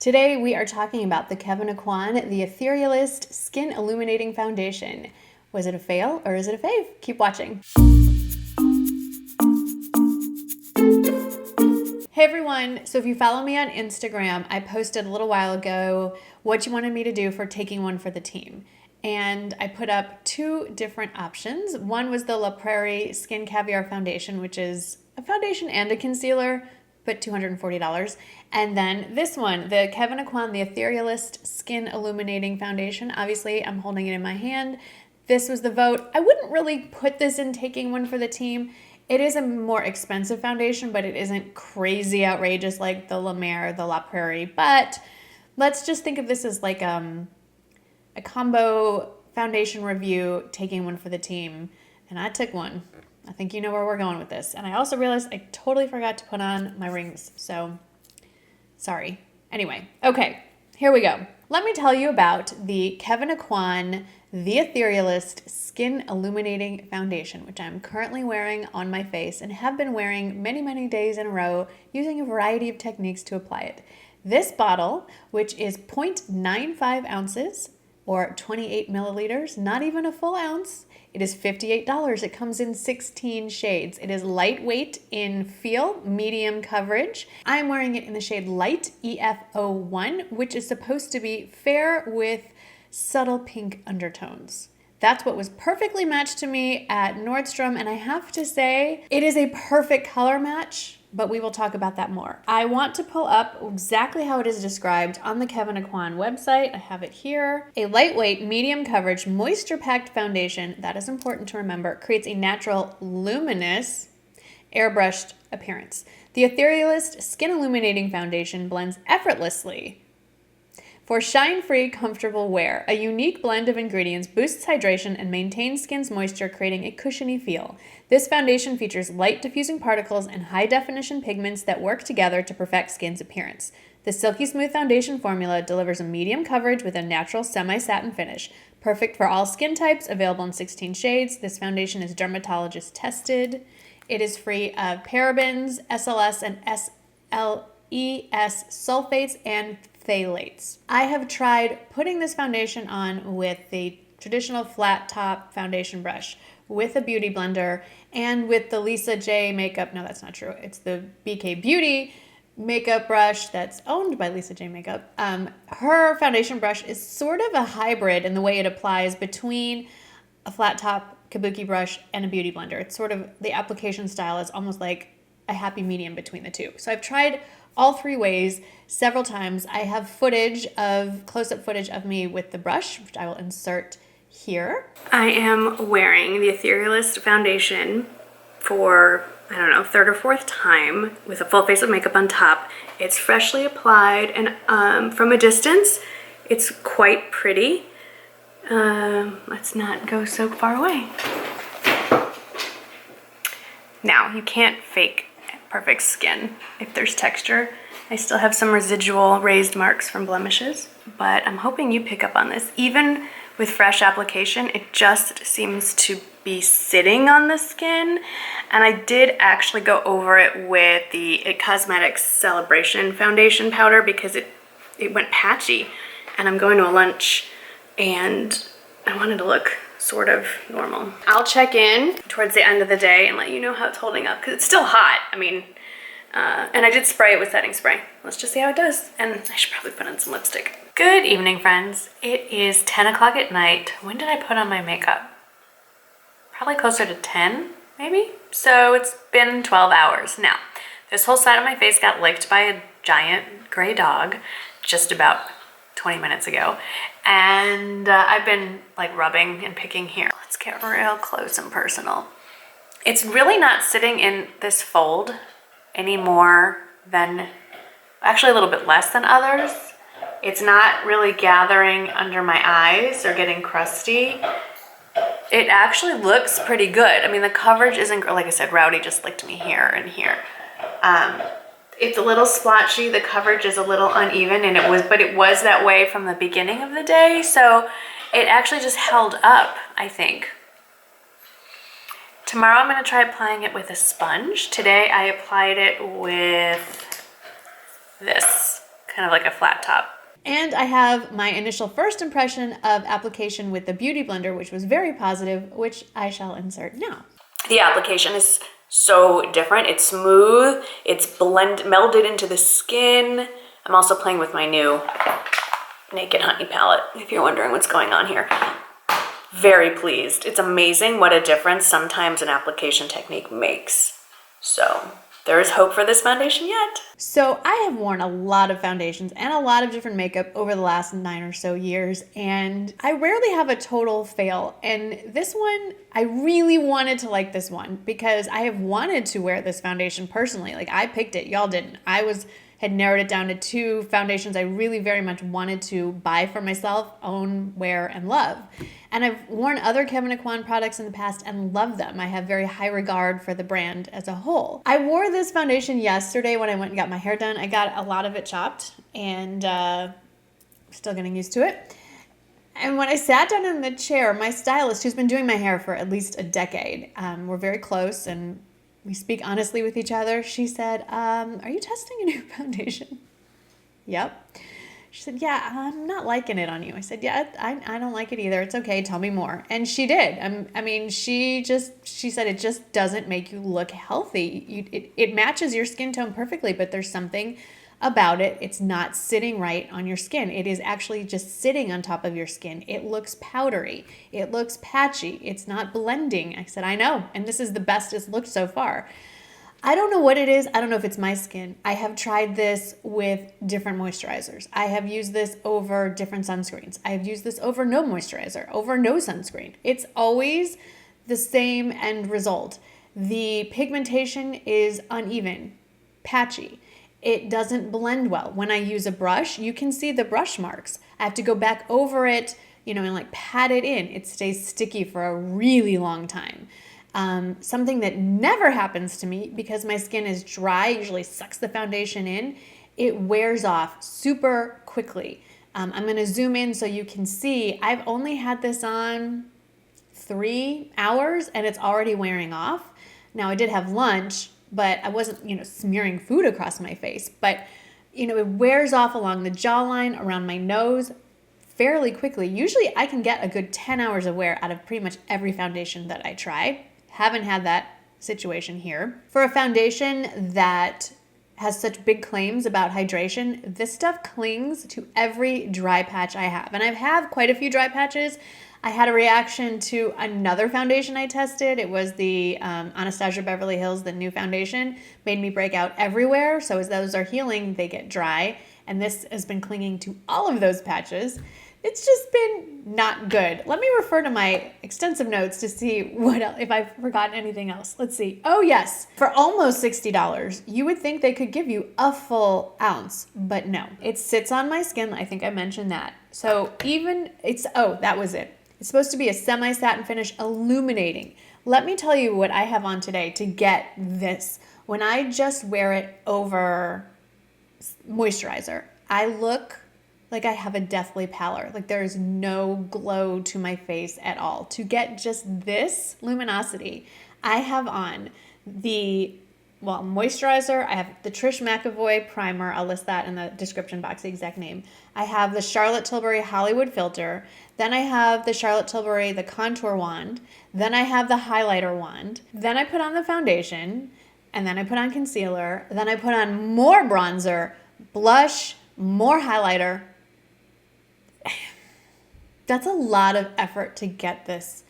Today we are talking about the Kevyn Aucoin, the Etherealist Skin Illuminating Foundation. Was it a fail or is it a fave? Keep watching. Hey everyone, so if you follow me on Instagram, I posted a little while ago what you wanted me to do for taking one for the team. And I put up two different options. One was the La Prairie Skin Caviar Foundation, which is a foundation and a concealer, but $240. And then this one, the Kevyn Aucoin, the Etherealist Skin Illuminating Foundation. Obviously, I'm holding it in my hand. This was the vote. I wouldn't really put this in taking one for the team. It is a more expensive foundation, but it isn't crazy outrageous like the La Mer, the La Prairie. But let's just think of this as like a combo foundation review, taking one for the team. And I took one. I think you know where we're going with this. And I also realized I totally forgot to put on my rings. So sorry. Anyway, okay, here we go. Let me tell you about the Kevyn Aucoin, the Etherealist Skin Illuminating Foundation, which I'm currently wearing on my face and have been wearing many, many days in a row using a variety of techniques to apply it. This bottle, which is 0.95 ounces or 28 milliliters, not even a full ounce, it is $58. It comes in 16 shades. It is lightweight in feel, medium coverage. I'm wearing it in the shade Light EF01, which is supposed to be fair with subtle pink undertones. That's what was perfectly matched to me at Nordstrom, and I have to say, it is a perfect color match, but we will talk about that more. I want to pull up exactly how it is described on the Kevyn Aucoin website. I have it here. A lightweight, medium coverage, moisture-packed foundation, that is important to remember, creates a natural, luminous, airbrushed appearance. The Etherealist Skin Illuminating Foundation blends effortlessly for shine-free, comfortable wear. A unique blend of ingredients boosts hydration and maintains skin's moisture, creating a cushiony feel. This foundation features light diffusing particles and high-definition pigments that work together to perfect skin's appearance. The silky smooth foundation formula delivers a medium coverage with a natural semi-satin finish. Perfect for all skin types, available in 16 shades. This foundation is Dermatologist Tested. It is free of parabens, SLS, and SLES sulfates and phthalates. I have tried putting this foundation on with the traditional flat top foundation brush, with a beauty blender, and with the Lisa J makeup. No, that's not true. It's the BK Beauty makeup brush that's owned by Lisa J Makeup. Her foundation brush is sort of a hybrid in the way it applies between a flat top kabuki brush and a beauty blender. It's sort of, the application style is almost like a happy medium between the two. So I've tried all three ways several times. I have footage of, close-up footage of me with the brush, which I will insert here. I am wearing the Etherealist foundation for, I don't know, third or fourth time with a full face of makeup on top. It's freshly applied, and from a distance, it's quite pretty. Let's not go so far away. Now, you can't fake perfect skin if there's texture. I still have some residual raised marks from blemishes, but I'm hoping you pick up on this. Even with fresh application, it just seems to be sitting on the skin. And I did actually go over it with the It Cosmetics Celebration foundation powder because it went patchy, and I'm going to a lunch and I wanted to look sort of normal. I'll check in towards the end of the day and let you know how it's holding up, because it's still hot. I mean, and I did spray it with setting spray. Let's just see how it does. And I should probably put on some lipstick. Good evening, friends. It is 10 o'clock at night. When did I put on my makeup? Probably closer to 10, maybe? So it's been 12 hours. Now, this whole side of my face got licked by a giant gray dog just about 20 minutes ago. And I've been like rubbing and picking here. Let's get real close and personal. It's really not sitting in this fold any more than, actually a little bit less than others. It's not really gathering under my eyes or getting crusty. It actually looks pretty good. I mean, the coverage isn't, like I said, Rowdy just licked me here and here. It's a little splotchy, the coverage is a little uneven, and but it was that way from the beginning of the day, so it actually just held up, I think. Tomorrow I'm going to try applying it with a sponge. Today I applied it with this kind of like a flat top. And I have my initial first impression of application with the Beauty Blender, which was very positive, which I shall insert now. The application is so different. It's smooth. It's melded into the skin. I'm also playing with my new Naked Honey palette, if you're wondering what's going on here. Very pleased. It's amazing what a difference sometimes an application technique makes. So there is hope for this foundation yet. So I have worn a lot of foundations and a lot of different makeup over the last 9 or so years, and I rarely have a total fail. And this one, I really wanted to like this one because I have wanted to wear this foundation personally. Like, I picked it, y'all didn't. Had narrowed it down to 2 foundations I really very much wanted to buy for myself, own, wear, and love. And I've worn other Kevyn Aucoin products in the past and love them. I have very high regard for the brand as a whole. I wore this foundation yesterday when I went and got my hair done. I got a lot of it chopped and still getting used to it. And when I sat down in the chair, my stylist, who's been doing my hair for at least a decade, we're very close and we speak honestly with each other. She said, are you testing a new foundation? Yep. She said, yeah, I'm not liking it on you. I said, yeah, I don't like it either. It's okay. Tell me more. And she did. She said it just doesn't make you look healthy. It matches your skin tone perfectly, but there's something about it. It's not sitting right on your skin. It is actually just sitting on top of your skin. It looks powdery. It looks patchy. It's not blending. I said, I know. And this is the best it's looked so far. I don't know what it is. I don't know if it's my skin. I have tried this with different moisturizers. I have used this over different sunscreens. I have used this over no moisturizer, over no sunscreen. It's always the same end result. The pigmentation is uneven, patchy. It doesn't blend well. When I use a brush, you can see the brush marks. I have to go back over it, and like pat it in. It stays sticky for a really long time. Something that never happens to me because my skin is dry, usually sucks the foundation in. It wears off super quickly. I'm going to zoom in so you can see. I've only had this on 3 hours and it's already wearing off. Now I did have lunch, but I wasn't, smearing food across my face. But, it wears off along the jawline, around my nose fairly quickly. Usually I can get a good 10 hours of wear out of pretty much every foundation that I try. Haven't had that situation here. For a foundation that has such big claims about hydration, this stuff clings to every dry patch I have. And I've had quite a few dry patches. I had a reaction to another foundation I tested. It was the Anastasia Beverly Hills, the new foundation. Made me break out everywhere. So as those are healing, they get dry. And this has been clinging to all of those patches. It's just been not good. Let me refer to my extensive notes to see what else, if I've forgotten anything else. Let's see. Oh yes, for almost $60, you would think they could give you a full ounce, but no. It sits on my skin. I think I mentioned that. So that was it. It's supposed to be a semi-satin finish, illuminating. Let me tell you what I have on today to get this. When I just wear it over moisturizer, I look like I have a deathly pallor. Like there's no glow to my face at all. To get just this luminosity, I have on the moisturizer. I have the Trish McEvoy primer. I'll list that in the description box, the exact name. I have the Charlotte Tilbury Hollywood filter. Then I have the Charlotte Tilbury, the contour wand. Then I have the highlighter wand. Then I put on the foundation. And then I put on concealer. Then I put on more bronzer, blush, more highlighter. That's a lot of effort to get this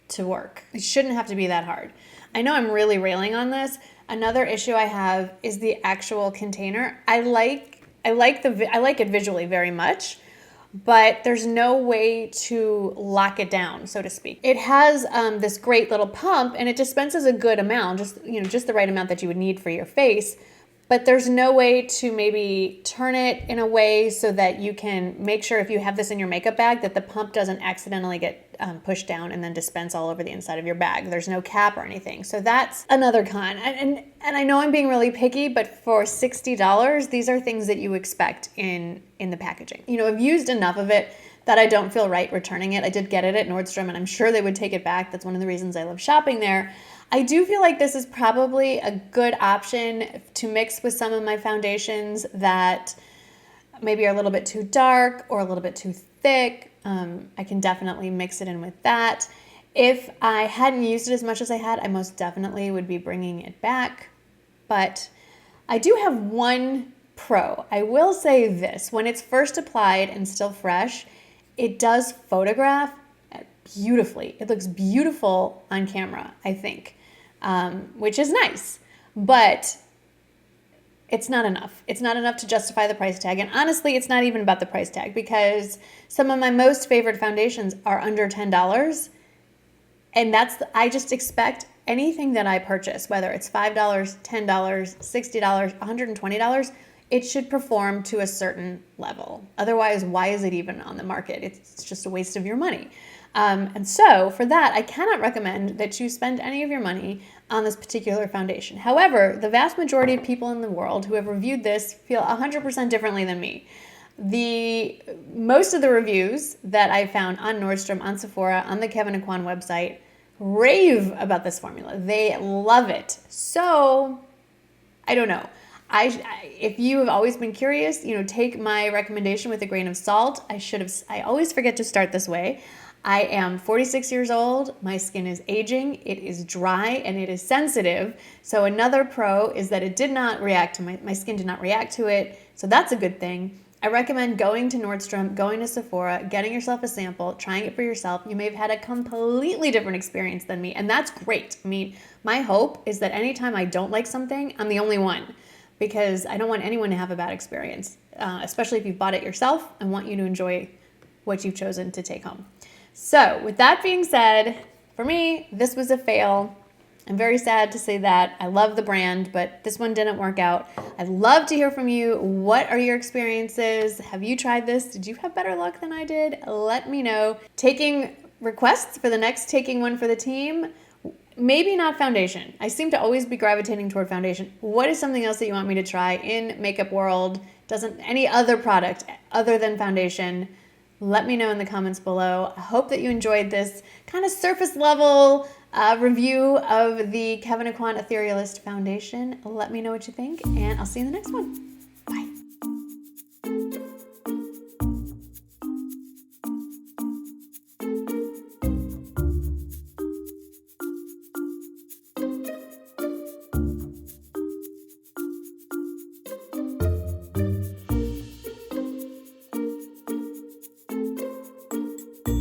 to work. It shouldn't have to be that hard. I know I'm really railing on this. Another issue I have is the actual container. I like it visually very much, but there's no way to lock it down, so to speak. It has this great little pump and it dispenses a good amount, just the right amount that you would need for your face. But there's no way to maybe turn it in a way so that you can make sure if you have this in your makeup bag that the pump doesn't accidentally get pushed down and then dispense all over the inside of your bag. There's no cap or anything. So that's another con. And I know I'm being really picky, but for $60, these are things that you expect in the packaging. I've used enough of it that I don't feel right returning it. I did get it at Nordstrom and I'm sure they would take it back. That's one of the reasons I love shopping there. I do feel like this is probably a good option to mix with some of my foundations that maybe are a little bit too dark or a little bit too thick, I can definitely mix it in with that. If I hadn't used it as much as I had, I most definitely would be bringing it back. But I do have one pro. I will say this, when it's first applied and still fresh, it does photograph beautifully. It looks beautiful on camera, I think, which is nice. But it's not enough. It's not enough to justify the price tag. And honestly, it's not even about the price tag because some of my most favorite foundations are under $10. And I just expect anything that I purchase, whether it's $5, $10, $60, $120, it should perform to a certain level. Otherwise, why is it even on the market? It's just a waste of your money. And so for that, I cannot recommend that you spend any of your money on this particular foundation. However, the vast majority of people in the world who have reviewed this feel 100% differently than me. Most of the reviews that I found on Nordstrom, on Sephora, on the Kevyn Aucoin website rave about this formula. They love it. So I don't know. If you have always been curious, take my recommendation with a grain of salt. I always forget to start this way. I am 46 years old. My skin is aging. It is dry and it is sensitive. So another pro is that it did not react to my skin did not react to it. So that's a good thing. I recommend going to Nordstrom, going to Sephora, getting yourself a sample, trying it for yourself. You may have had a completely different experience than me, and that's great. I mean, my hope is that anytime I don't like something, I'm the only one, because I don't want anyone to have a bad experience, especially if you bought it yourself and want you to enjoy what you've chosen to take home. So with that being said, for me, this was a fail. I'm very sad to say that. I love the brand, but this one didn't work out. I'd love to hear from you. What are your experiences? Have you tried this? Did you have better luck than I did? Let me know. Taking requests for the next Taking One for the Team. Maybe not foundation. I seem to always be gravitating toward foundation. What is something else that you want me to try in makeup world? Any other product other than foundation? Let me know in the comments below. I hope that you enjoyed this kind of surface level review of the Kevyn Aucoin Etherealist foundation. Let me know what you think, and I'll see you in the next one.